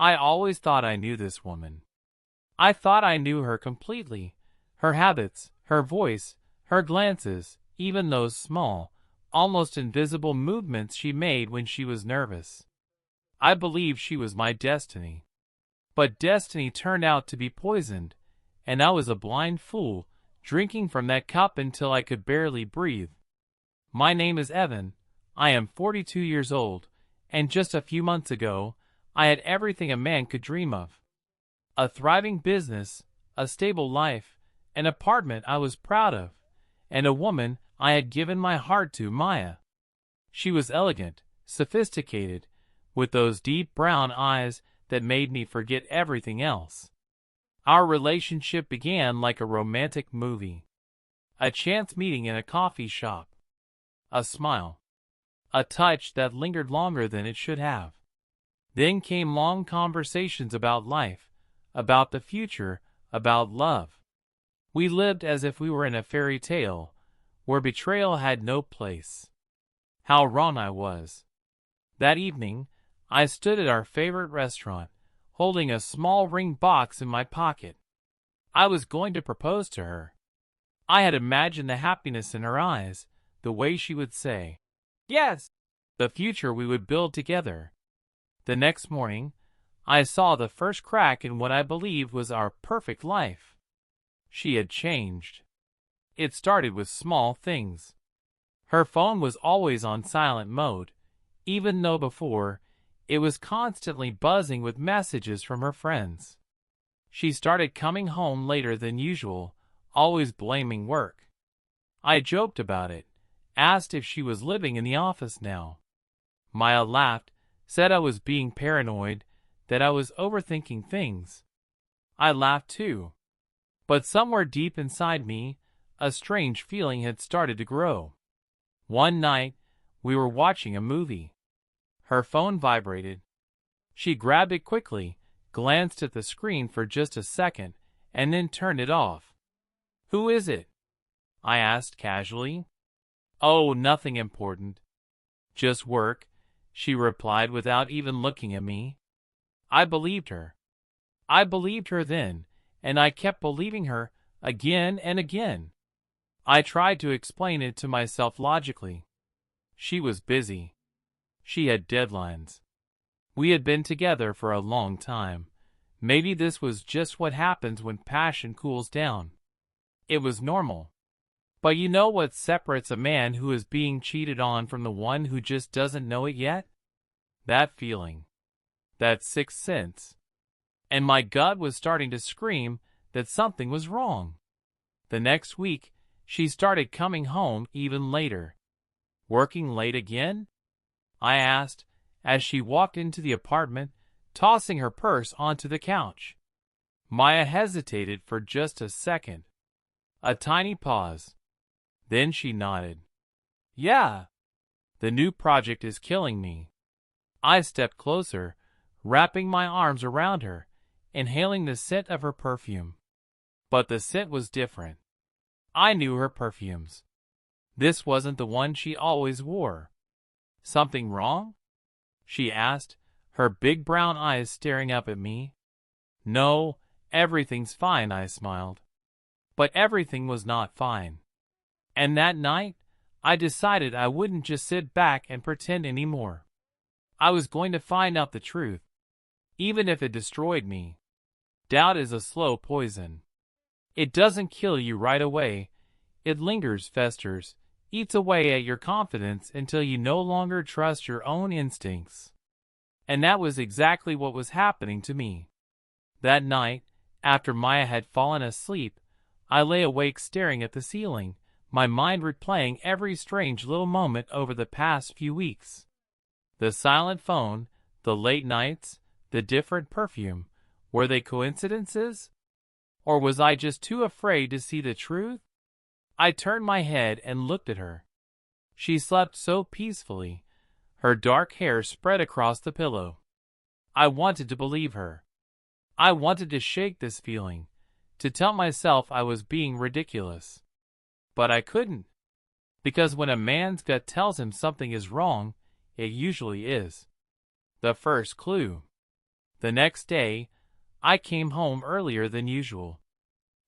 I always thought I knew this woman. I thought I knew her completely. Her habits, her voice, her glances, even those small, almost invisible movements she made when she was nervous. I believed she was my destiny. But destiny turned out to be poisoned, and I was a blind fool, drinking from that cup until I could barely breathe. My name is Evan. I am 42 years old, and just a few months ago, I had everything a man could dream of. A thriving business, a stable life, an apartment I was proud of, and a woman I had given my heart to, Maya. She was elegant, sophisticated, with those deep brown eyes that made me forget everything else. Our relationship began like a romantic movie. A chance meeting in a coffee shop. A smile. A touch that lingered longer than it should have. Then came long conversations about life, about the future, about love. We lived as if we were in a fairy tale, where betrayal had no place. How wrong I was. That evening, I stood at our favorite restaurant, holding a small ring box in my pocket. I was going to propose to her. I had imagined the happiness in her eyes, the way she would say, "Yes," the future we would build together. The next morning, I saw the first crack in what I believed was our perfect life. She had changed. It started with small things. Her phone was always on silent mode, even though before, it was constantly buzzing with messages from her friends. She started coming home later than usual, always blaming work. I joked about it, asked if she was living in the office now. Maya laughed, said I was being paranoid, that I was overthinking things. I laughed too. But somewhere deep inside me, a strange feeling had started to grow. One night, we were watching a movie. Her phone vibrated. She grabbed it quickly, glanced at the screen for just a second, and then turned it off. "Who is it?" I asked casually. "Oh, nothing important. Just work," she replied without even looking at me. I believed her. I believed her then, and I kept believing her again and again. I tried to explain it to myself logically. She was busy. She had deadlines. We had been together for a long time. Maybe this was just what happens when passion cools down. It was normal. But you know what separates a man who is being cheated on from the one who just doesn't know it yet? That feeling. That sixth sense. And my gut was starting to scream that something was wrong. The next week, she started coming home even later. "Working late again?" I asked, as she walked into the apartment, tossing her purse onto the couch. Maya hesitated for just a second. A tiny pause. Then she nodded. "Yeah. The new project is killing me." I stepped closer, wrapping my arms around her, inhaling the scent of her perfume. But the scent was different. I knew her perfumes. This wasn't the one she always wore. "Something wrong?" she asked, her big brown eyes staring up at me. "No, everything's fine," I smiled. But everything was not fine. And that night, I decided I wouldn't just sit back and pretend anymore. I was going to find out the truth, even if it destroyed me. Doubt is a slow poison. It doesn't kill you right away. It lingers, festers, eats away at your confidence until you no longer trust your own instincts. And that was exactly what was happening to me. That night, after Maya had fallen asleep, I lay awake staring at the ceiling, my mind replaying every strange little moment over the past few weeks. The silent phone, the late nights, the different perfume, were they coincidences? Or was I just too afraid to see the truth? I turned my head and looked at her. She slept so peacefully, her dark hair spread across the pillow. I wanted to believe her. I wanted to shake this feeling, to tell myself I was being ridiculous. But I couldn't. Because when a man's gut tells him something is wrong, it usually is. The first clue. The next day, I came home earlier than usual.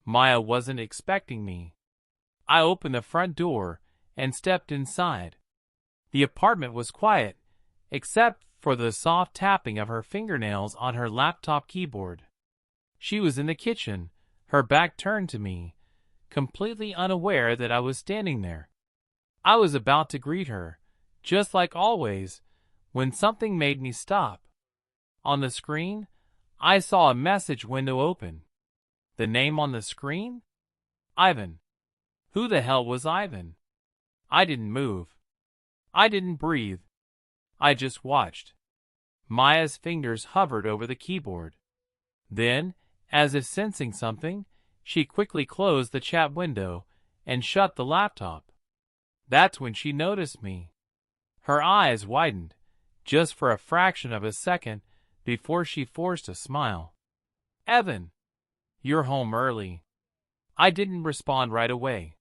Maya wasn't expecting me. I opened the front door and stepped inside. The apartment was quiet, except for the soft tapping of her fingernails on her laptop keyboard. She was in the kitchen, her back turned to me, completely unaware that I was standing there. I was about to greet her, just like always, when something made me stop. On the screen, I saw a message window open. The name on the screen? Ivan. Who the hell was Ivan? I didn't move. I didn't breathe. I just watched. Maya's fingers hovered over the keyboard. Then, as if sensing something, she quickly closed the chat window and shut the laptop. That's when she noticed me. Her eyes widened, just for a fraction of a second before she forced a smile. Evan, you're home early. I didn't respond right away.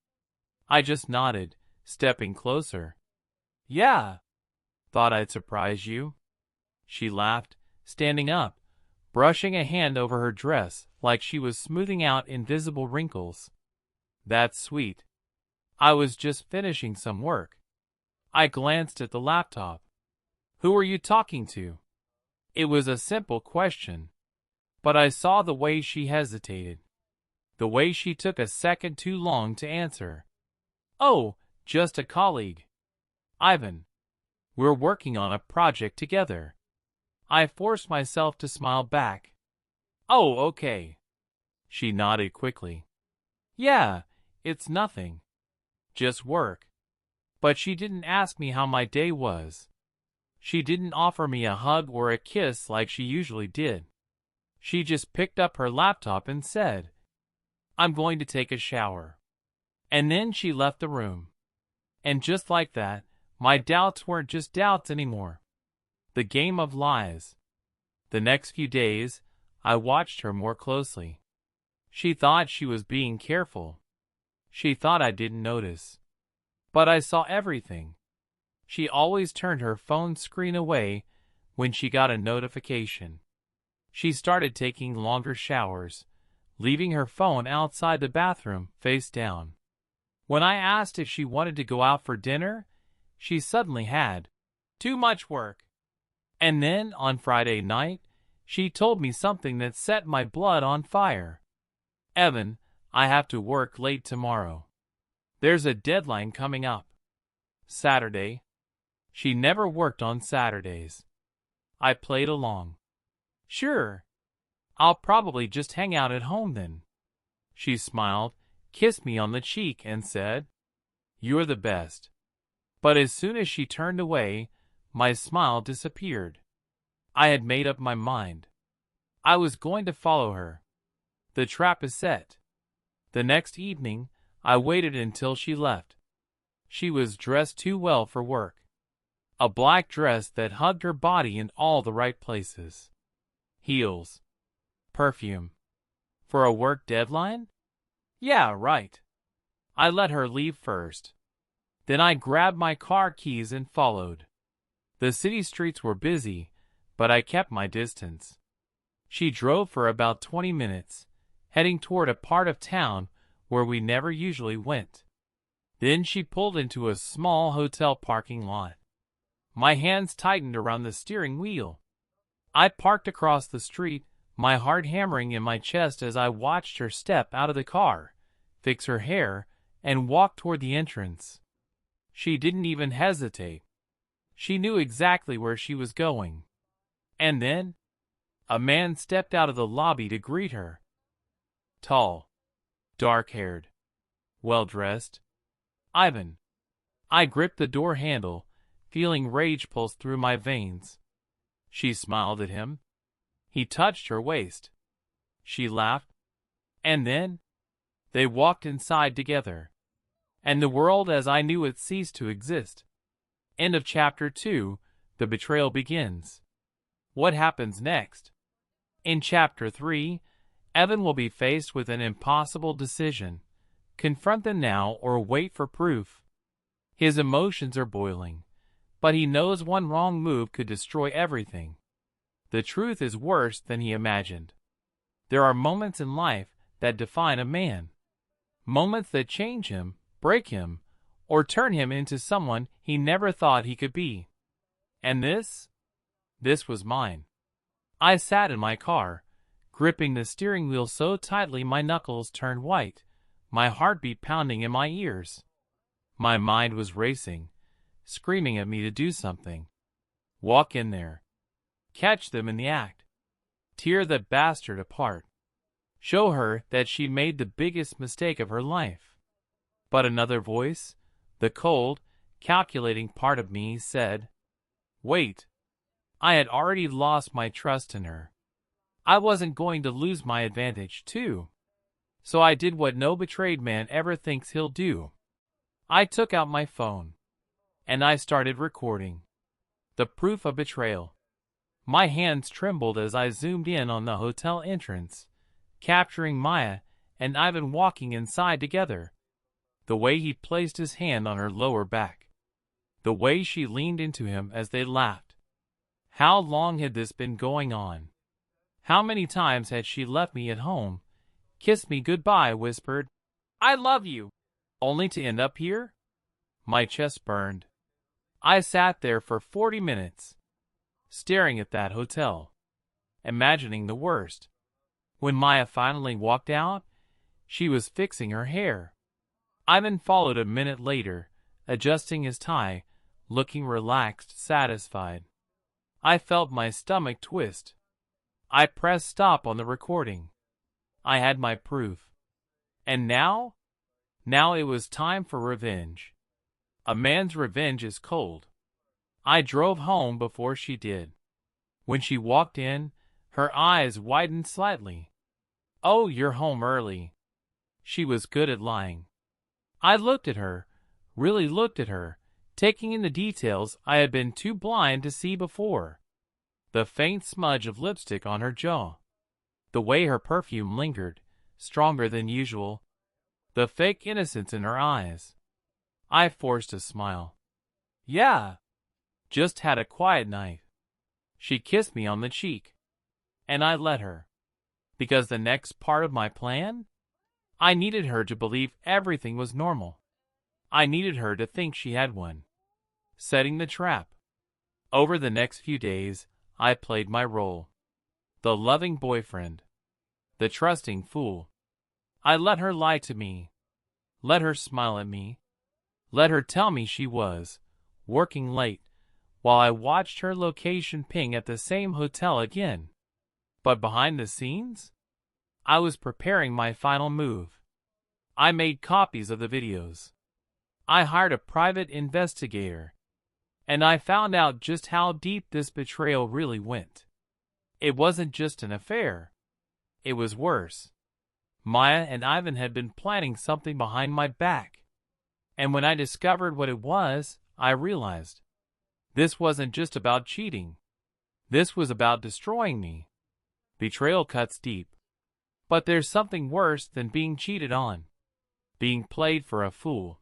I just nodded, stepping closer. Yeah. Thought I'd surprise you. She laughed, standing up, brushing a hand over her dress like she was smoothing out invisible wrinkles. That's sweet. I was just finishing some work. I glanced at the laptop. Who are you talking to? It was a simple question, but I saw the way she hesitated, the way she took a second too long to answer. Oh, just a colleague. Ivan. We're working on a project together. I forced myself to smile back. Oh, okay. She nodded quickly. Yeah, it's nothing. Just work. But she didn't ask me how my day was. She didn't offer me a hug or a kiss like she usually did. She just picked up her laptop and said, I'm going to take a shower. And then she left the room. And just like that, my doubts weren't just doubts anymore. The game of lies. The next few days, I watched her more closely. She thought she was being careful. She thought I didn't notice. But I saw everything. She always turned her phone screen away when she got a notification. She started taking longer showers, leaving her phone outside the bathroom face down. When I asked if she wanted to go out for dinner, she suddenly had too much work. And then, on Friday night, she told me something that set my blood on fire. Evan, I have to work late tomorrow. There's a deadline coming up. Saturday. She never worked on Saturdays. I played along. Sure. I'll probably just hang out at home then. She smiled, kissed me on the cheek, and said, You're the best. But as soon as she turned away, my smile disappeared. I had made up my mind. I was going to follow her. The trap is set. The next evening, I waited until she left. She was dressed too well for work. A black dress that hugged her body in all the right places. Heels. Perfume. For a work deadline? Yeah, right. I let her leave first. Then I grabbed my car keys and followed. The city streets were busy, but I kept my distance. She drove for about 20 minutes, heading toward a part of town where we never usually went. Then she pulled into a small hotel parking lot. My hands tightened around the steering wheel. I parked across the street, my heart hammering in my chest as I watched her step out of the car, fix her hair, and walk toward the entrance. She didn't even hesitate. She knew exactly where she was going. And then, a man stepped out of the lobby to greet her. Tall, dark-haired, well-dressed. Ivan. I gripped the door handle, feeling rage pulse through my veins. She smiled at him. He touched her waist. She laughed. And then, they walked inside together. And the world as I knew it ceased to exist. End of Chapter 2, The Betrayal begins. What happens next? In Chapter 3, Evan will be faced with an impossible decision. Confront them now or wait for proof. His emotions are boiling, but he knows one wrong move could destroy everything. The truth is worse than he imagined. There are moments in life that define a man. Moments that change him, break him, or turn him into someone he never thought he could be. And this was mine. I sat in my car, gripping the steering wheel so tightly my knuckles turned white, my heartbeat pounding in my ears. My mind was racing, screaming at me to do something. Walk in there. Catch them in the act. Tear that bastard apart. Show her that she made the biggest mistake of her life. But another voice, the cold, calculating part of me, said, "Wait." I had already lost my trust in her. I wasn't going to lose my advantage, too. So I did what no betrayed man ever thinks he'll do. I took out my phone. And I started recording. The proof of betrayal. My hands trembled as I zoomed in on the hotel entrance, capturing Maya and Ivan walking inside together. The way he placed his hand on her lower back. The way she leaned into him as they laughed. How long had this been going on? How many times had she left me at home, kissed me goodbye, whispered, "I love you," only to end up here? My chest burned. I sat there for 40 minutes, staring at that hotel, imagining the worst. When Maya finally walked out, she was fixing her hair. Ivan followed a minute later, adjusting his tie, looking relaxed, satisfied. I felt my stomach twist. I pressed stop on the recording. I had my proof. And now? Now it was time for revenge. A man's revenge is cold. I drove home before she did. When she walked in, her eyes widened slightly. "Oh, you're home early." She was good at lying. I looked at her, really looked at her, taking in the details I had been too blind to see before. The faint smudge of lipstick on her jaw. The way her perfume lingered, stronger than usual. The fake innocence in her eyes. I forced a smile. "Yeah. Just had a quiet night." She kissed me on the cheek. And I let her. Because the next part of my plan? I needed her to believe everything was normal. I needed her to think she had one. Setting the trap. Over the next few days, I played my role. The loving boyfriend. The trusting fool. I let her lie to me. Let her smile at me. Let her tell me she was working late, while I watched her location ping at the same hotel again. But behind the scenes, I was preparing my final move. I made copies of the videos. I hired a private investigator. And I found out just how deep this betrayal really went. It wasn't just an affair. It was worse. Maya and Ivan had been planning something behind my back. And when I discovered what it was, I realized this wasn't just about cheating. This was about destroying me. Betrayal cuts deep. But there's something worse than being cheated on. Being played for a fool.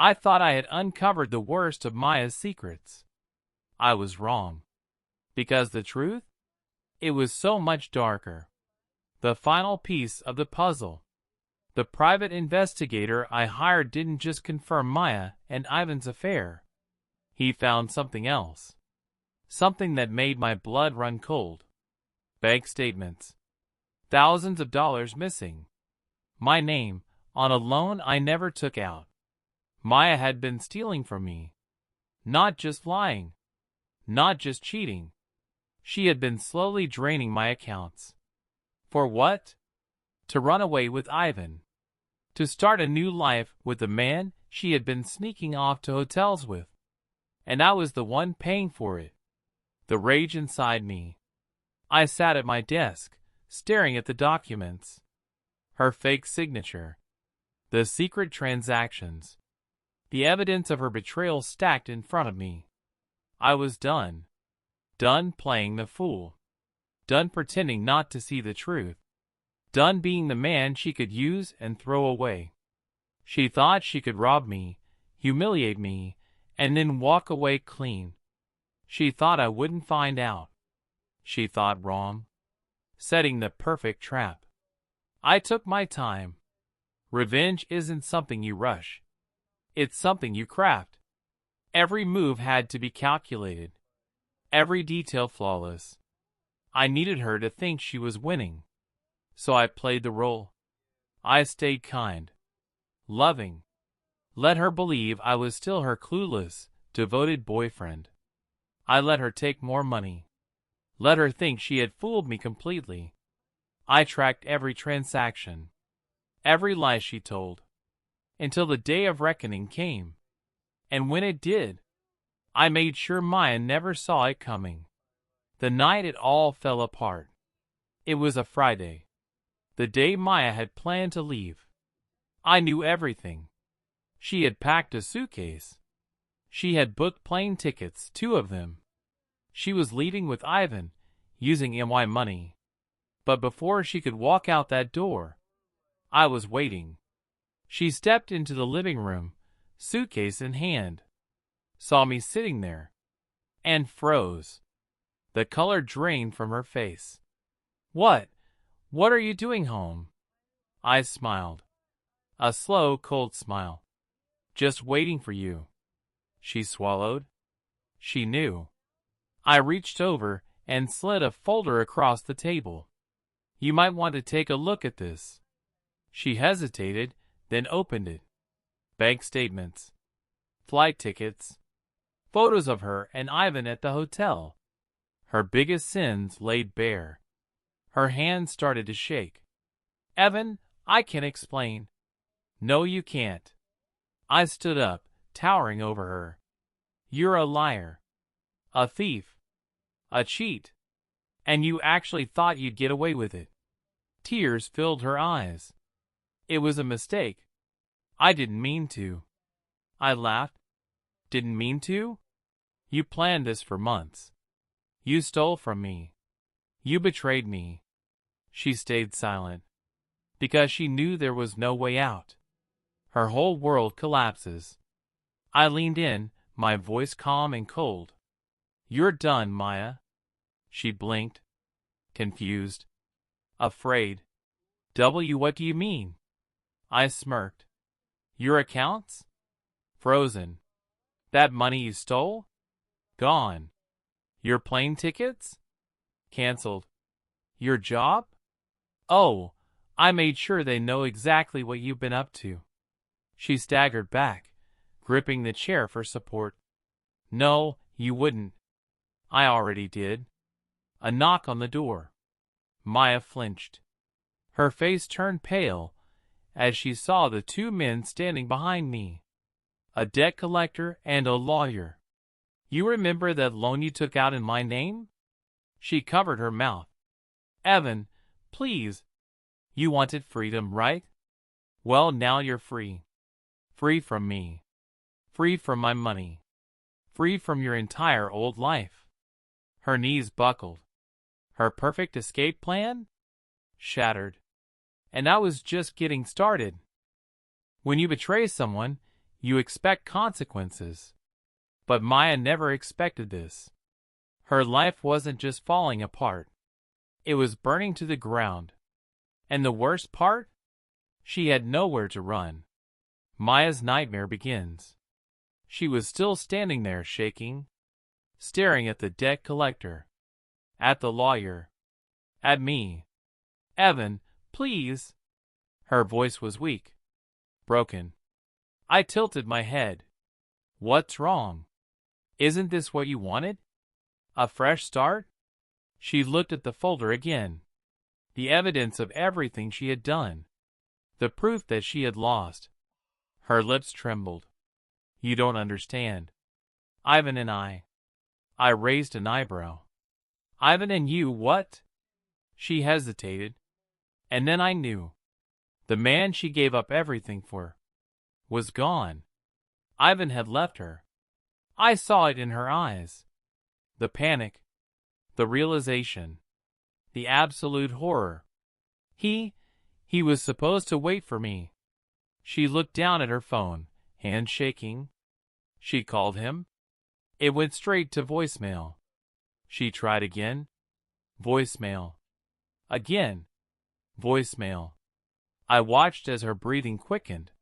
I thought I had uncovered the worst of Maya's secrets. I was wrong. Because the truth? It was so much darker. The final piece of the puzzle. The private investigator I hired didn't just confirm Maya and Ivan's affair. He found something else. Something that made my blood run cold. Bank statements. Thousands of dollars missing. My name on a loan I never took out. Maya had been stealing from me. Not just lying. Not just cheating. She had been slowly draining my accounts. For what? To run away with Ivan. To start a new life with the man she had been sneaking off to hotels with. And I was the one paying for it. The rage inside me. I sat at my desk, staring at the documents. Her fake signature. The secret transactions. The evidence of her betrayal stacked in front of me. I was done. Done playing the fool. Done pretending not to see the truth. Done being the man she could use and throw away. She thought she could rob me, humiliate me, and then walk away clean. She thought I wouldn't find out. she thought wrong. Setting the perfect trap. I took my time. Revenge isn't something you rush. It's something you craft. Every move had to be calculated. Every detail flawless. I needed her to think she was winning. So I played the role. I stayed kind. Loving. Let her believe I was still her clueless, devoted boyfriend. I let her take more money. Let her think she had fooled me completely. I tracked every transaction. Every lie she told. Until the day of reckoning came. And when it did, I made sure Maya never saw it coming. The night it all fell apart. It was a Friday. The day Maya had planned to leave. I knew everything. She had packed a suitcase. She had booked plane tickets, 2 of them. She was leaving with Ivan, using MY money. But before she could walk out that door, I was waiting. She stepped into the living room, suitcase in hand, saw me sitting there, and froze. The color drained from her face. What are you doing home? I smiled. A slow, cold smile. Just waiting for you. She swallowed. She knew. I reached over and slid a folder across the table. You might want to take a look at this. She hesitated, then opened it. Bank statements. Flight tickets. Photos of her and Ivan at the hotel. Her biggest sins laid bare. Her hands started to shake. Evan, I can explain. No, you can't. I stood up, towering over her. You're a liar. A thief. A cheat. And you actually thought you'd get away with it. Tears filled her eyes. It was a mistake. I didn't mean to. I laughed. Didn't mean to? You planned this for months. You stole from me. You betrayed me. She stayed silent. Because she knew there was no way out. Her whole world collapses. I leaned in, my voice calm and cold. You're done, Maya. She blinked. Confused. Afraid. What do you mean? I smirked. Your accounts? Frozen. That money you stole? Gone. Your plane tickets? Cancelled. Your job? Oh, I made sure they know exactly what you've been up to. She staggered back, gripping the chair for support. No, you wouldn't. I already did. A knock on the door. Maya flinched. Her face turned pale as she saw the 2 men standing behind me. A debt collector and a lawyer. You remember that loan you took out in my name? She covered her mouth. Evan, please. You wanted freedom, right? Well, now you're free. Free from me. Free from my money. Free from your entire old life. Her knees buckled. Her perfect escape plan? Shattered. And I was just getting started. When you betray someone, you expect consequences. But Maya never expected this. Her life wasn't just falling apart. It was burning to the ground. And the worst part? She had nowhere to run. Maya's nightmare begins. She was still standing there shaking, staring at the debt collector, at the lawyer, at me. Evan, please. Her voice was weak, broken. I tilted my head. What's wrong? Isn't this what you wanted? A fresh start? She looked at the folder again. The evidence of everything she had done. The proof that she had lost. Her lips trembled. You don't understand. Ivan and I raised an eyebrow. Ivan and you, what? She hesitated. And then I knew. The man she gave up everything for was gone. Ivan had left her. I saw it in her eyes. The panic. The realization. The absolute horror. He was supposed to wait for me. She looked down at her phone, hand shaking. She called him. It went straight to voicemail. She tried again. Voicemail. Again. Voicemail. I watched as her breathing quickened.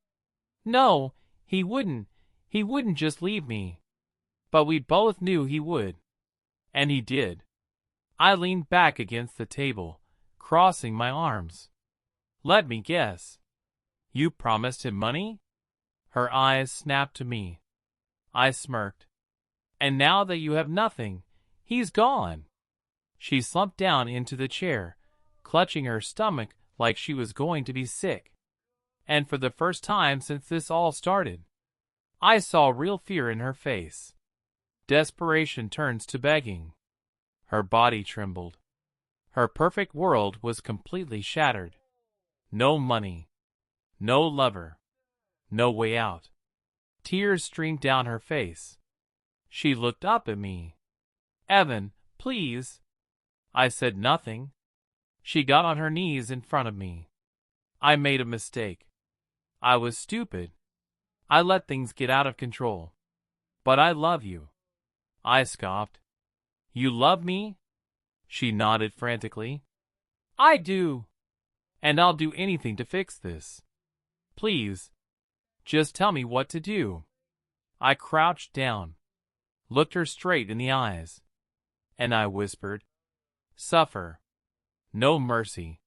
No, he wouldn't. He wouldn't just leave me. But we both knew he would. And he did. I leaned back against the table, crossing my arms. Let me guess. You promised him money? Her eyes snapped to me. I smirked. And now that you have nothing, he's gone. She slumped down into the chair, clutching her stomach like she was going to be sick. And for the first time since this all started, I saw real fear in her face. Desperation turns to begging. Her body trembled. Her perfect world was completely shattered. No money. No lover. No way out. Tears streamed down her face. She looked up at me. Evan, please. I said nothing. She got on her knees in front of me. I made a mistake. I was stupid. I let things get out of control. But I love you. I scoffed. You love me? She nodded frantically. I do. And I'll do anything to fix this. Please. Just tell me what to do. I crouched down, looked her straight in the eyes, and I whispered, Suffer. No mercy.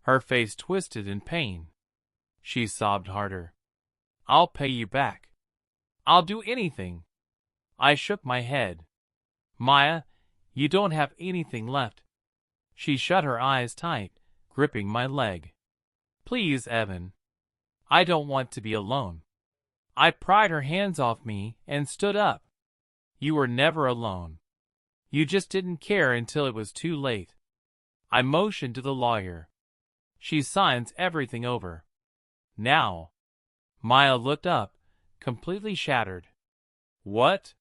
Her face twisted in pain. She sobbed harder. I'll pay you back. I'll do anything. I shook my head. Maya, you don't have anything left. She shut her eyes tight, gripping my leg. Please, Evan. I don't want to be alone. I pried her hands off me and stood up. You were never alone. You just didn't care until it was too late. I motioned to the lawyer. She signs everything over. Now. Maya looked up, completely shattered. What?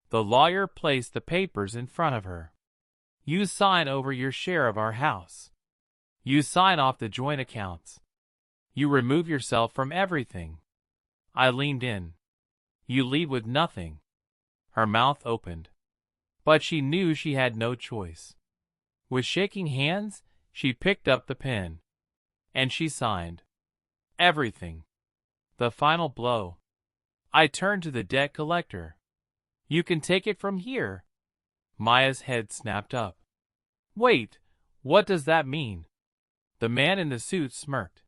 The lawyer placed the papers in front of her. You sign over your share of our house. You sign off the joint accounts. You remove yourself from everything. I leaned in. You leave with nothing. Her mouth opened. But she knew she had no choice. With shaking hands, she picked up the pen. And she signed. Everything. The final blow. I turned to the debt collector. You can take it from here. Maya's head snapped up. Wait, what does that mean? The man in the suit smirked.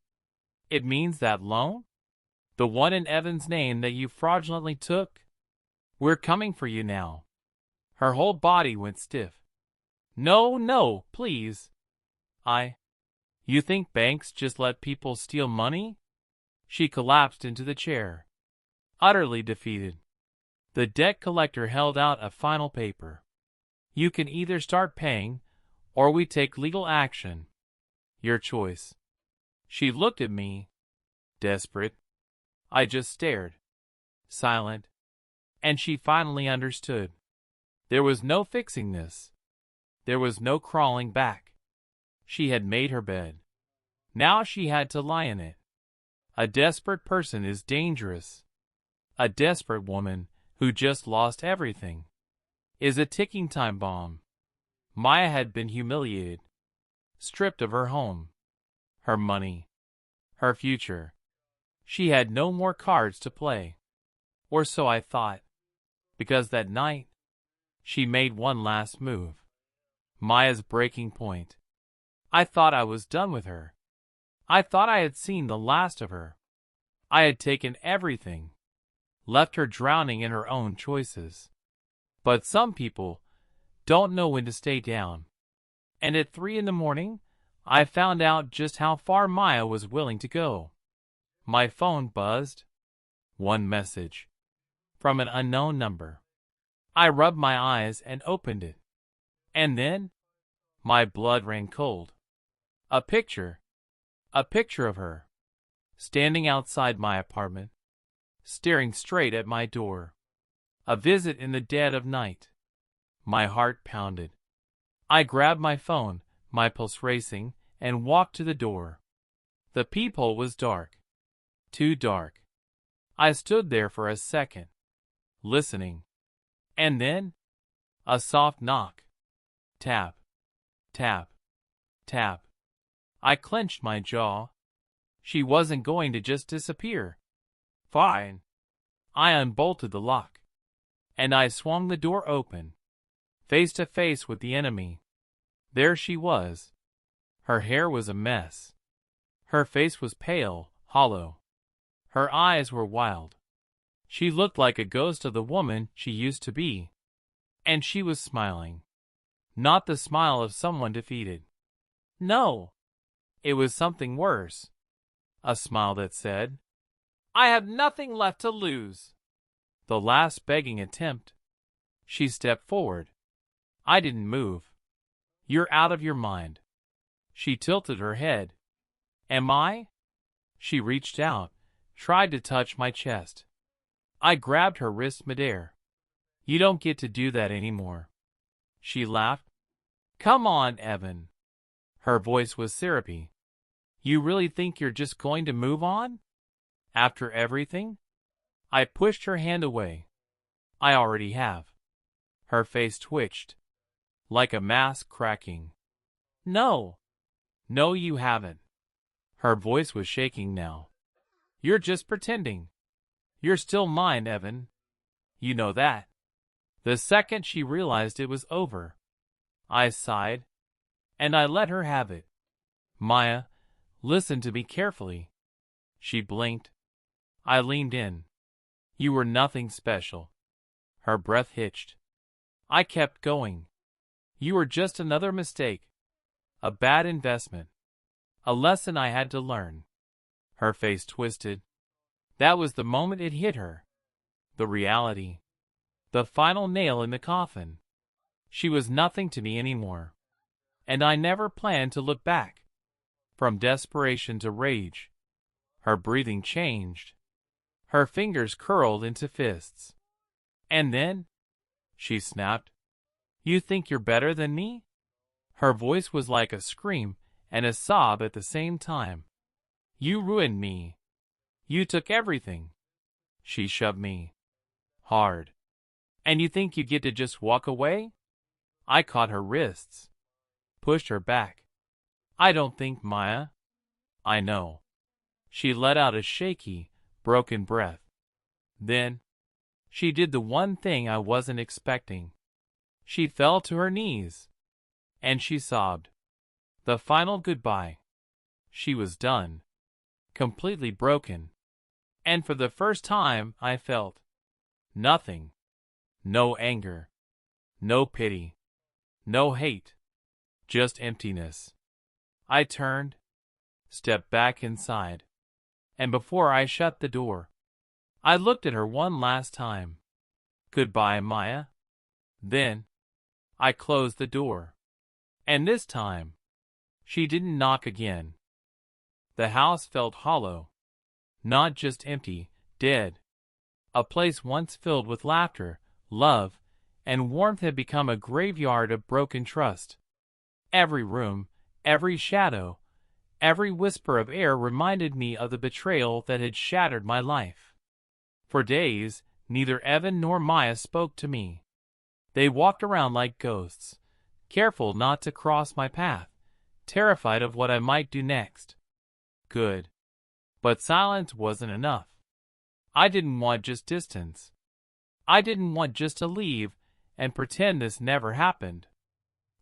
It means that loan? The one in Evan's name that you fraudulently took? We're coming for you now. Her whole body went stiff. No, please. You think banks just let people steal money? She collapsed into the chair, utterly defeated. The debt collector held out a final paper. You can either start paying, or we take legal action. Your choice. She looked at me, desperate. I just stared, silent, and she finally understood. There was no fixing this. There was no crawling back. She had made her bed. Now she had to lie in it. A desperate person is dangerous. A desperate woman who just lost everything is a ticking time bomb. Maya had been humiliated, stripped of her home, her money, her future. She had no more cards to play. Or so I thought. Because that night, she made one last move. Maya's breaking point. I thought I was done with her. I thought I had seen the last of her. I had taken everything, left her drowning in her own choices. But some people don't know when to stay down. And at 3 a.m, I found out just how far Maya was willing to go. My phone buzzed. One message. From an unknown number. I rubbed my eyes and opened it. And then, my blood ran cold. A picture of her, standing outside my apartment, staring straight at my door. A visit in the dead of night. My heart pounded. I grabbed my phone, my pulse racing, and walked to the door. The peephole was dark. Too dark. I stood there for a second, listening. And then, a soft knock. Tap. Tap, tap. I clenched my jaw. She wasn't going to just disappear. Fine. I unbolted the lock, and I swung the door open, face to face with the enemy. There she was. Her hair was a mess. Her face was pale, hollow. Her eyes were wild. She looked like a ghost of the woman she used to be. And she was smiling. Not the smile of someone defeated. No. It was something worse. A smile that said, "I have nothing left to lose." The last begging attempt. She stepped forward. I didn't move. "You're out of your mind." She tilted her head. "Am I?" She reached out, tried to touch my chest. I grabbed her wrist midair. "You don't get to do that anymore." She laughed. "Come on, Evan." Her voice was syrupy. "You really think you're just going to move on? After everything?" I pushed her hand away. "I already have." Her face twitched, like a mask cracking. "No. No, you haven't." Her voice was shaking now. "You're just pretending. You're still mine, Evan. You know that." The second she realized it was over, I sighed, and I let her have it. "Maya, listen to me carefully." She blinked. I leaned in. "You were nothing special." Her breath hitched. I kept going. "You were just another mistake. A bad investment. A lesson I had to learn." Her face twisted. That was the moment it hit her. The reality. The final nail in the coffin. She was nothing to me anymore. And I never planned to look back. From desperation to rage. Her breathing changed. Her fingers curled into fists. "And then?" she snapped. "You think you're better than me?" Her voice was like a scream and a sob at the same time. "You ruined me. You took everything." She shoved me hard. "And you think you get to just walk away?" I caught her wrists, pushed her back. "I don't think, Maya." "I know." She let out a shaky, broken breath. Then, she did the one thing I wasn't expecting. She fell to her knees, and she sobbed. The final goodbye. She was done. Completely broken. And for the first time I felt nothing. No anger. No pity. No hate. Just emptiness. I turned, stepped back inside, and before I shut the door, I looked at her one last time. "Goodbye, Maya." Then, I closed the door. And this time, she didn't knock again. The house felt hollow. Not just empty, dead. A place once filled with laughter, love, and warmth had become a graveyard of broken trust. Every room, every shadow, every whisper of air reminded me of the betrayal that had shattered my life. For days, neither Evan nor Maya spoke to me. They walked around like ghosts, careful not to cross my path, terrified of what I might do next. Good. But silence wasn't enough. I didn't want just distance. I didn't want just to leave and pretend this never happened.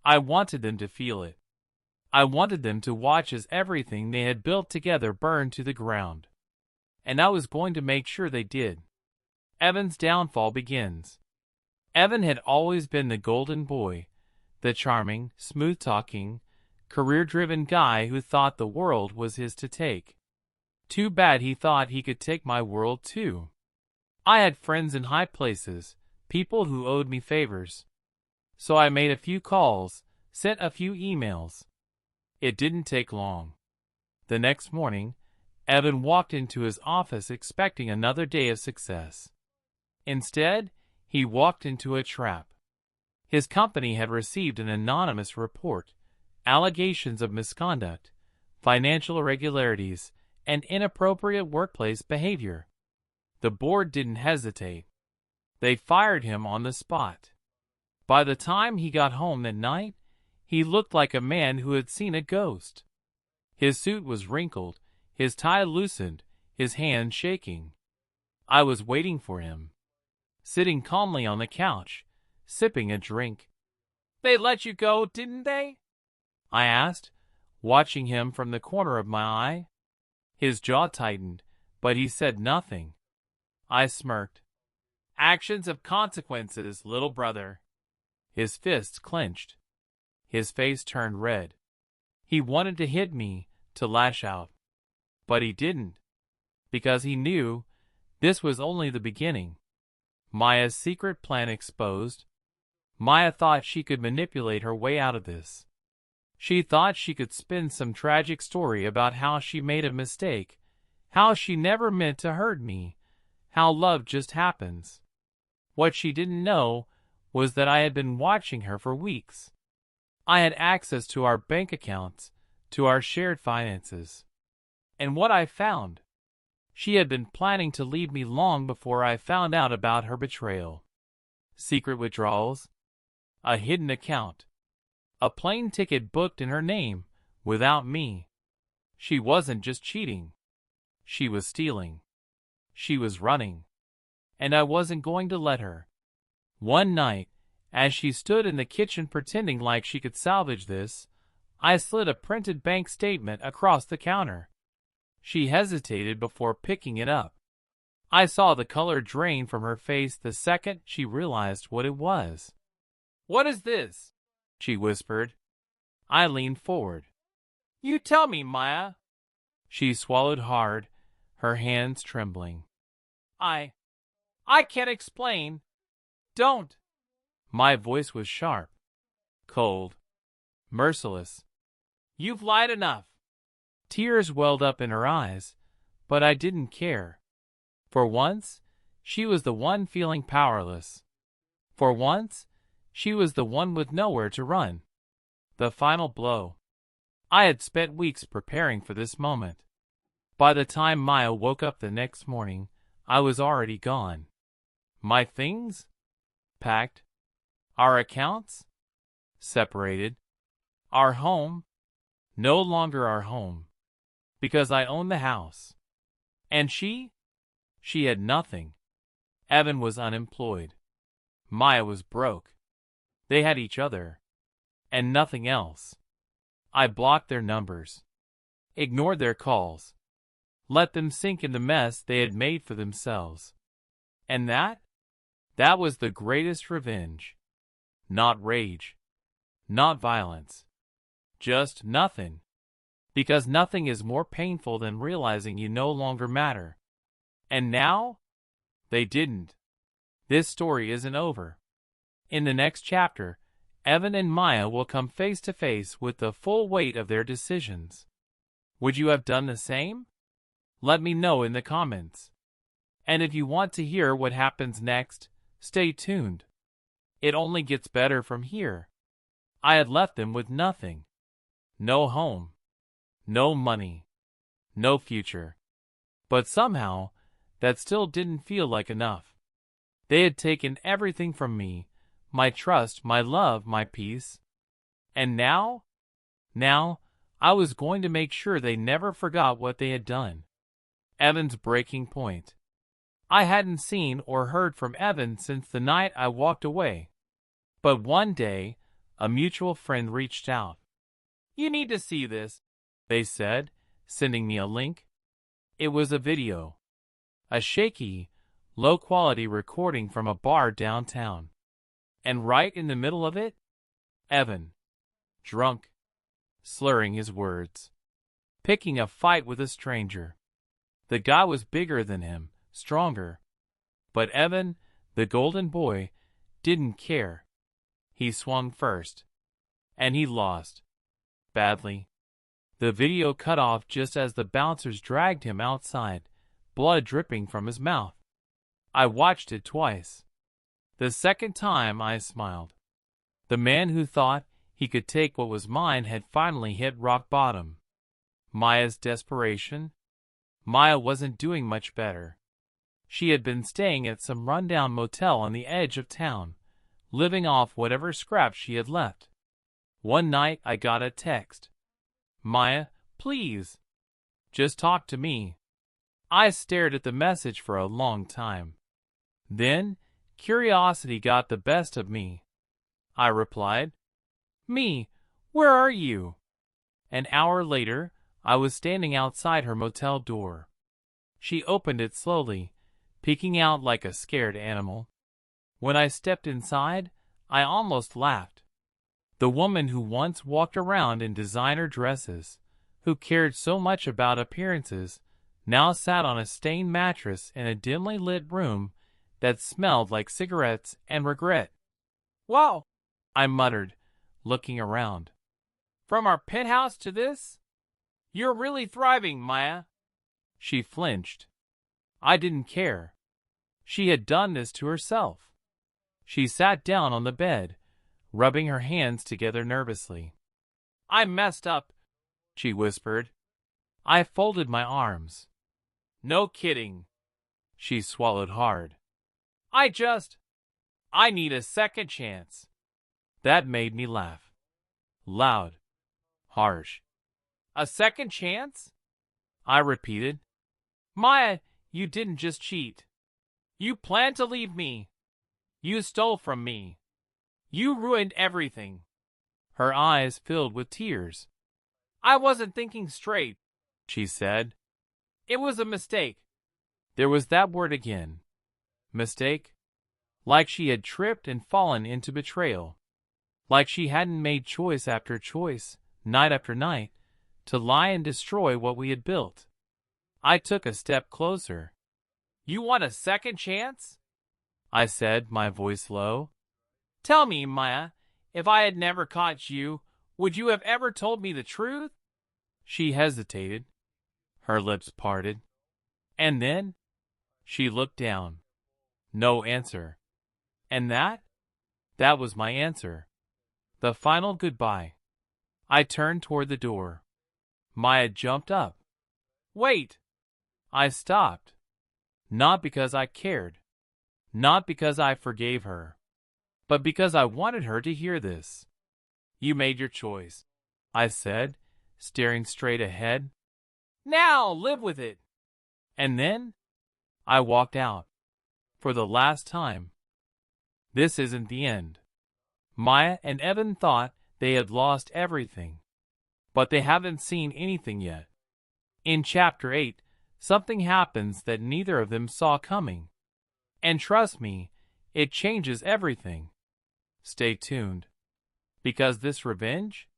I wanted them to feel it. I wanted them to watch as everything they had built together burned to the ground. And I was going to make sure they did. Evan's downfall begins. Evan had always been the golden boy, the charming, smooth-talking, career-driven guy who thought the world was his to take. Too bad he thought he could take my world too. I had friends in high places, people who owed me favors. So I made a few calls, sent a few emails. It didn't take long. The next morning, Evan walked into his office expecting another day of success. Instead, he walked into a trap. His company had received an anonymous report, allegations of misconduct, financial irregularities, and inappropriate workplace behavior. The board didn't hesitate. They fired him on the spot. By the time he got home that night, He looked like a man who had seen a ghost. His suit was wrinkled, his tie loosened, his hands shaking. I was waiting for him, sitting calmly on the couch, sipping a drink. "They let you go, didn't they?" I asked, watching him from the corner of my eye. His jaw tightened, but he said nothing. I smirked. "Actions have consequences, little brother." His fists clenched. His face turned red. He wanted to hit me, to lash out. But he didn't, because he knew this was only the beginning. Maya's secret plan exposed. Maya thought she could manipulate her way out of this. She thought she could spin some tragic story about how she made a mistake, how she never meant to hurt me, how love just happens. What she didn't know was that I had been watching her for weeks. I had access to our bank accounts, to our shared finances. And what I found? She had been planning to leave me long before I found out about her betrayal. Secret withdrawals, a hidden account, a plane ticket booked in her name, without me. She wasn't just cheating. She was stealing. She was running. And I wasn't going to let her. One night, as she stood in the kitchen pretending like she could salvage this, I slid a printed bank statement across the counter. She hesitated before picking it up. I saw the color drain from her face the second she realized what it was. "What is this?" she whispered. I leaned forward. "You tell me, Maya." She swallowed hard, her hands trembling. I can't explain." "Don't." My voice was sharp, cold, merciless. "You've lied enough." Tears welled up in her eyes, but I didn't care. For once, she was the one feeling powerless. For once, she was the one with nowhere to run. The final blow. I had spent weeks preparing for this moment. By the time Maya woke up the next morning, I was already gone. My things? Packed. Our accounts? Separated. Our home? No longer our home. Because I owned the house. And she? She had nothing. Evan was unemployed. Maya was broke. They had each other. And nothing else. I blocked their numbers. Ignored their calls. Let them sink in the mess they had made for themselves. And that was the greatest revenge. Not rage. Not violence. Just nothing. Because nothing is more painful than realizing you no longer matter. And now? They didn't. This story isn't over. In the next chapter, Evan and Maya will come face to face with the full weight of their decisions. Would you have done the same? Let me know in the comments. And if you want to hear what happens next, stay tuned. It only gets better from here. I had left them with nothing. No home. No money. No future. But somehow, that still didn't feel like enough. They had taken everything from me, my trust, my love, my peace. And now? Now, I was going to make sure they never forgot what they had done. Evan's breaking point. I hadn't seen or heard from Evan since the night I walked away. But one day, a mutual friend reached out. "You need to see this," they said, sending me a link. It was a video. A shaky, low-quality recording from a bar downtown. And right in the middle of it, Evan. Drunk. Slurring his words. Picking a fight with a stranger. The guy was bigger than him, stronger. But Evan, the golden boy, didn't care. He swung first. And he lost. Badly. The video cut off just as the bouncers dragged him outside, blood dripping from his mouth. I watched it twice. The second time I smiled. The man who thought he could take what was mine had finally hit rock bottom. Maya's desperation? Maya wasn't doing much better. She had been staying at some rundown motel on the edge of town, living off whatever scraps she had left. One night I got a text. Maya, please, just talk to me. I stared at the message for a long time. Then, curiosity got the best of me. I replied, Me, where are you? An hour later, I was standing outside her motel door. She opened it slowly, peeking out like a scared animal. When I stepped inside, I almost laughed. The woman who once walked around in designer dresses, who cared so much about appearances, now sat on a stained mattress in a dimly lit room that smelled like cigarettes and regret. Wow, I muttered, looking around. From our penthouse to this? You're really thriving, Maya. She flinched. I didn't care. She had done this to herself. She sat down on the bed, rubbing her hands together nervously. I messed up, she whispered. I folded my arms. No kidding. She swallowed hard. I need a second chance. That made me laugh. Loud. Harsh. A second chance? I repeated. Maya, you didn't just cheat. You planned to leave me. You stole from me. You ruined everything. Her eyes filled with tears. I wasn't thinking straight, she said. It was a mistake. There was that word again. Mistake? Like she had tripped and fallen into betrayal. Like she hadn't made choice after choice, night after night, to lie and destroy what we had built. I took a step closer. You want a second chance? I said, my voice low. Tell me, Maya, if I had never caught you, would you have ever told me the truth? She hesitated. Her lips parted. And then she looked down. No answer. And that was my answer. The final goodbye. I turned toward the door. Maya jumped up. Wait! I stopped. Not because I cared. Not because I forgave her. But because I wanted her to hear this. You made your choice, I said, staring straight ahead. Now live with it. And then I walked out. For the last time. This isn't the end. Maya and Evan thought they had lost everything. But they haven't seen anything yet. In Chapter 8, something happens that neither of them saw coming. And trust me, it changes everything. Stay tuned. Because this revenge?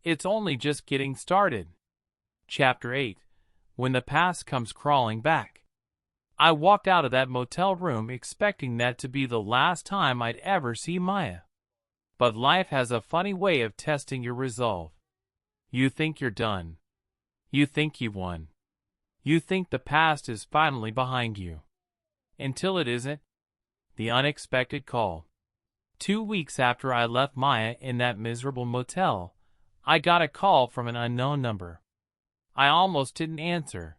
It's only just getting started. Chapter 8, when the past comes crawling back. I walked out of that motel room expecting that to be the last time I'd ever see Maya. But life has a funny way of testing your resolve. You think you're done. You think you've won. You think the past is finally behind you. Until it isn't. The unexpected call. 2 weeks after I left Maya in that miserable motel, I got a call from an unknown number. I almost didn't answer.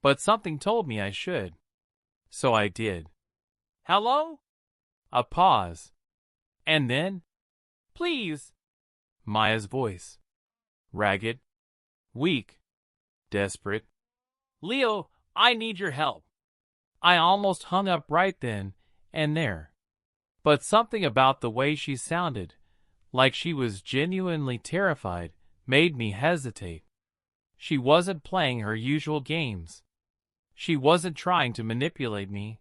But something told me I should. So I did. Hello? A pause. And then, please. Maya's voice. Ragged. Weak. Desperate. Leo, I need your help. I almost hung up right then and there. But something about the way she sounded, like she was genuinely terrified, made me hesitate. She wasn't playing her usual games. She wasn't trying to manipulate me.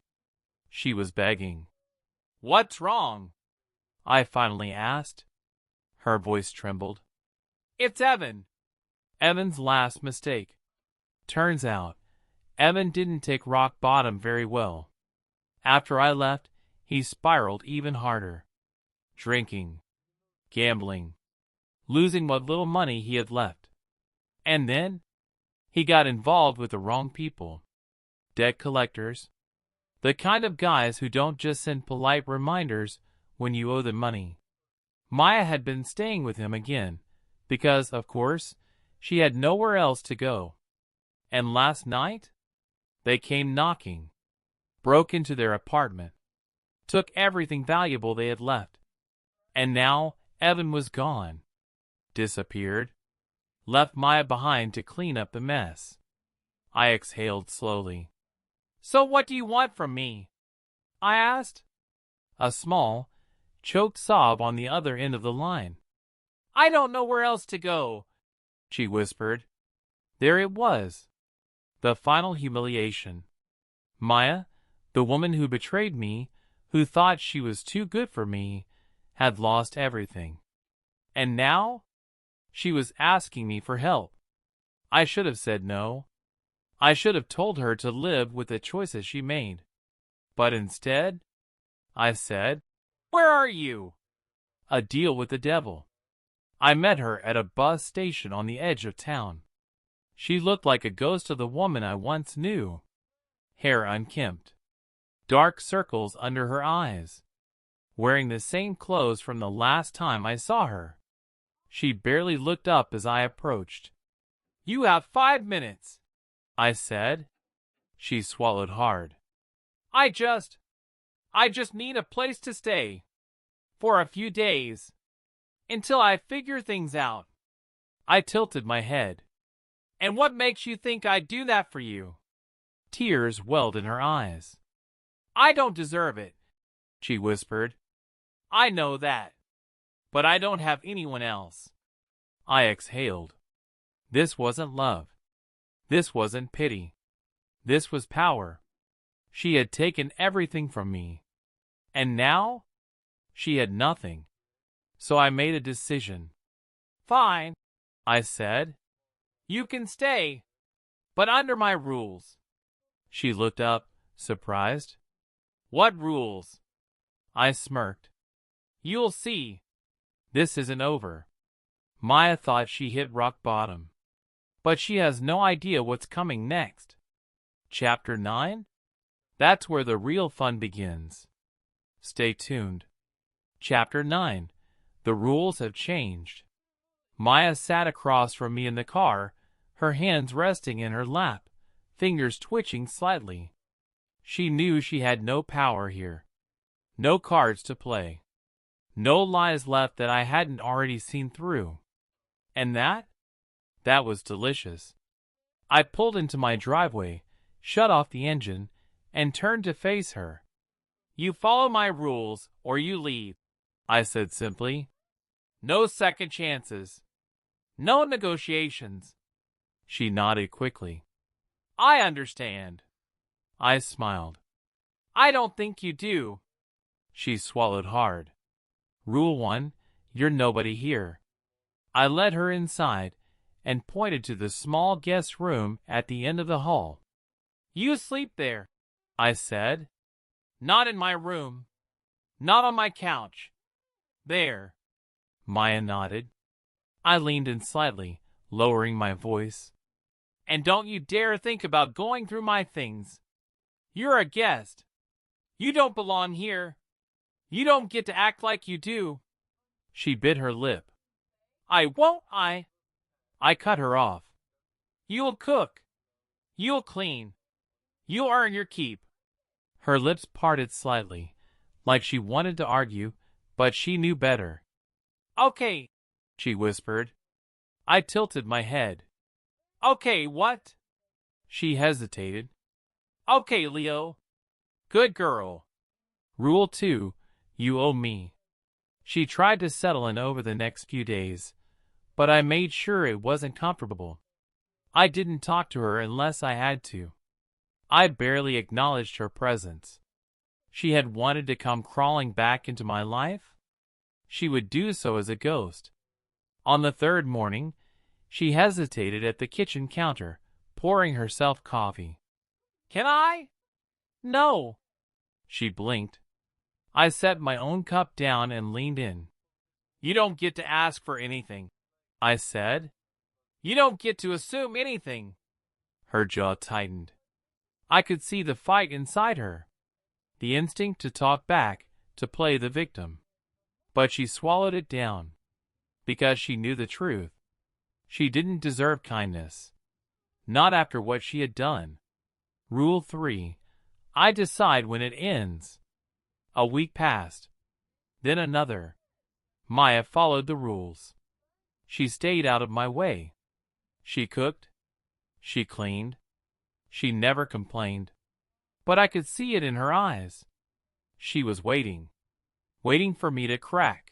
She was begging. What's wrong? I finally asked. Her voice trembled. It's Evan. Evan's last mistake. Turns out, Evan didn't take rock bottom very well. After I left, he spiraled even harder. Drinking. Gambling. Losing what little money he had left. And then, he got involved with the wrong people. Debt collectors. The kind of guys who don't just send polite reminders when you owe them money. Maya had been staying with him again, because, of course, she had nowhere else to go. And last night, they came knocking, broke into their apartment, took everything valuable they had left. And now, Evan was gone. disappeared, left Maya behind to clean up the mess. I exhaled slowly. So what do you want from me? I asked. A small, choked sob on the other end of the line. I don't know where else to go, she whispered. There it was. The final humiliation. Maya, the woman who betrayed me, who thought she was too good for me, had lost everything. And now? She was asking me for help. I should have said no. I should have told her to live with the choices she made. But instead, I said, Where are you? A deal with the devil. I met her at a bus station on the edge of town. She looked like a ghost of the woman I once knew. Hair unkempt. Dark circles under her eyes. Wearing the same clothes from the last time I saw her. She barely looked up as I approached. You have 5 minutes, I said. She swallowed hard. I just need a place to stay. For a few days. Until I figure things out. I tilted my head. And what makes you think I'd do that for you? Tears welled in her eyes. I don't deserve it, she whispered. I know that. But I don't have anyone else. I exhaled. This wasn't love. This wasn't pity. This was power. She had taken everything from me. And now? She had nothing. So I made a decision. Fine, I said. You can stay, but under my rules. She looked up, surprised. What rules? I smirked. You'll see. This isn't over. Maya thought she hit rock bottom. But she has no idea what's coming next. Chapter 9? That's where the real fun begins. Stay tuned. Chapter 9. The rules have changed. Maya sat across from me in the car, her hands resting in her lap, fingers twitching slightly. She knew she had no power here. No cards to play. No lies left that I hadn't already seen through. And that was delicious. I pulled into my driveway, shut off the engine, and turned to face her. You follow my rules or you leave, I said simply. No second chances. No negotiations. She nodded quickly. I understand. I smiled. I don't think you do. She swallowed hard. Rule 1, you're nobody here. I led her inside and pointed to the small guest room at the end of the hall. You sleep there, I said. Not in my room. Not on my couch. There. Maya nodded. I leaned in slightly, lowering my voice. And don't you dare think about going through my things. You're a guest. You don't belong here. You don't get to act like you do. She bit her lip. I won't, I cut her off. You'll cook. You'll clean. You'll earn your keep. Her lips parted slightly, like she wanted to argue, but she knew better. Okay, she whispered. I tilted my head. Okay, what? She hesitated. Okay, Leo. Good girl. Rule 2, you owe me. She tried to settle in over the next few days, but I made sure it wasn't comfortable. I didn't talk to her unless I had to. I barely acknowledged her presence. She had wanted to come crawling back into my life? She would do so as a ghost. On the third morning, she hesitated at the kitchen counter, pouring herself coffee. Can I? No. She blinked. I set my own cup down and leaned in. You don't get to ask for anything, I said. You don't get to assume anything. Her jaw tightened. I could see the fight inside her. The instinct to talk back, to play the victim. But she swallowed it down. Because she knew the truth. She didn't deserve kindness. Not after what she had done. Rule 3. I decide when it ends. A week passed. Then another. Maya followed the rules. She stayed out of my way. She cooked. She cleaned. She never complained. But I could see it in her eyes. She was waiting. Waiting for me to crack.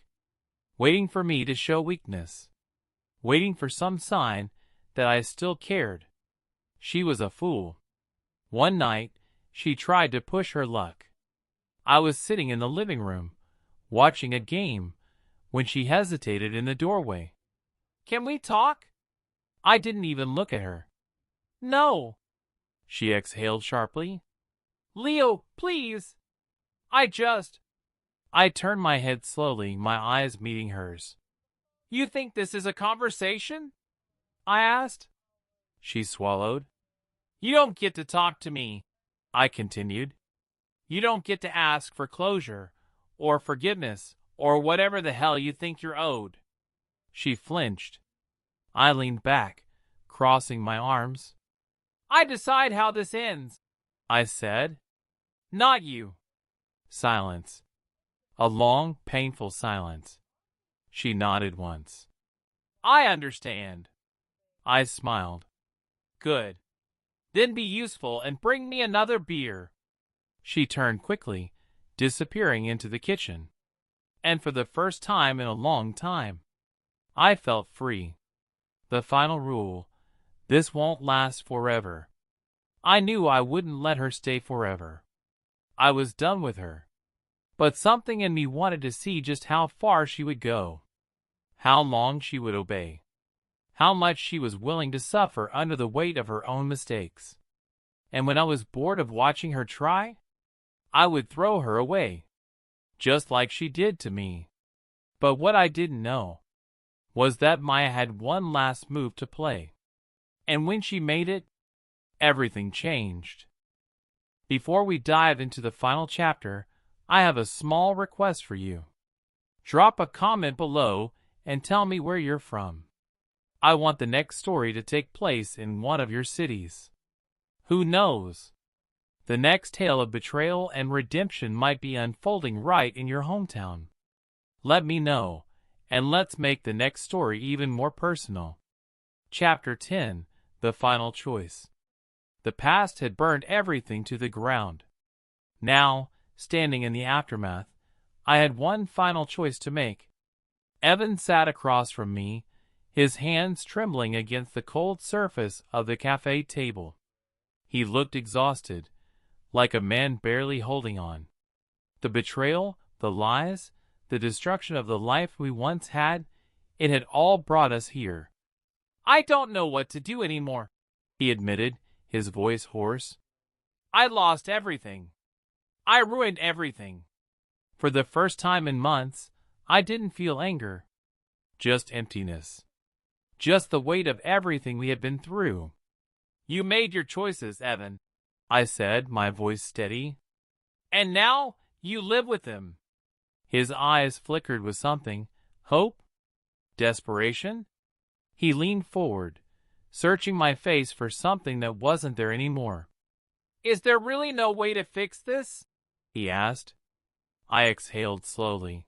Waiting for me to show weakness. Waiting for some sign that I still cared. She was a fool. One night, she tried to push her luck. I was sitting in the living room, watching a game, when she hesitated in the doorway. "Can we talk?" I didn't even look at her. "No," she exhaled sharply. "Leo, please. I turned my head slowly, my eyes meeting hers. "You think this is a conversation?" I asked. She swallowed. "You don't get to talk to me," I continued. "You don't get to ask for closure, or forgiveness, or whatever the hell you think you're owed." She flinched. I leaned back, crossing my arms. "I decide how this ends," I said. "Not you." Silence. A long, painful silence. She nodded once. "I understand." I smiled. "Good. Then be useful and bring me another beer." She turned quickly, disappearing into the kitchen. And for the first time in a long time, I felt free. The final rule: this won't last forever. I knew I wouldn't let her stay forever. I was done with her. But something in me wanted to see just how far she would go. How long she would obey. How much she was willing to suffer under the weight of her own mistakes. And when I was bored of watching her try, I would throw her away. Just like she did to me. But what I didn't know was that Maya had one last move to play. And when she made it, everything changed. Before we dive into the final chapter, I have a small request for you. Drop a comment below and tell me where you're from. I want the next story to take place in one of your cities. Who knows? The next tale of betrayal and redemption might be unfolding right in your hometown. Let me know, and let's make the next story even more personal. Chapter 10: The Final Choice. The past had burned everything to the ground. Now, standing in the aftermath, I had one final choice to make. Evan sat across from me, his hands trembling against the cold surface of the cafe table. He looked exhausted, like a man barely holding on. The betrayal, the lies, the destruction of the life we once had, it had all brought us here. "I don't know what to do anymore," he admitted, his voice hoarse. "I lost everything. I ruined everything." For the first time in months, I didn't feel anger. Just emptiness. Just the weight of everything we had been through. "You made your choices, Evan," I said, my voice steady. "And now you live with them." His eyes flickered with something. Hope? Desperation? He leaned forward, searching my face for something that wasn't there anymore. "Is there really no way to fix this?" he asked. I exhaled slowly.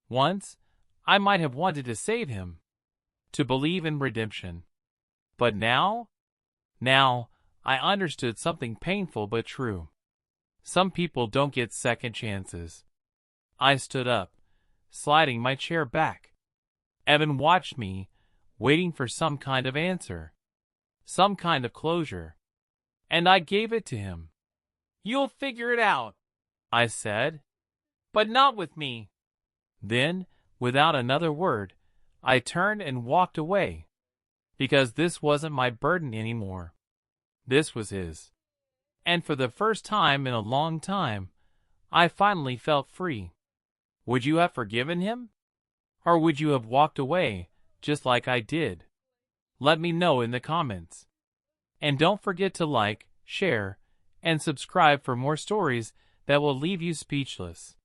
Once, I might have wanted to save him, to believe in redemption. But now, I understood something painful but true. Some people don't get second chances. I stood up, sliding my chair back. Evan watched me, waiting for some kind of answer, some kind of closure. And I gave it to him. "You'll figure it out," I said. "But not with me." Then, without another word, I turned and walked away. Because this wasn't my burden anymore. This was his. And for the first time in a long time, I finally felt free. Would you have forgiven him? Or would you have walked away, just like I did? Let me know in the comments. And don't forget to like, share, and subscribe for more stories that will leave you speechless.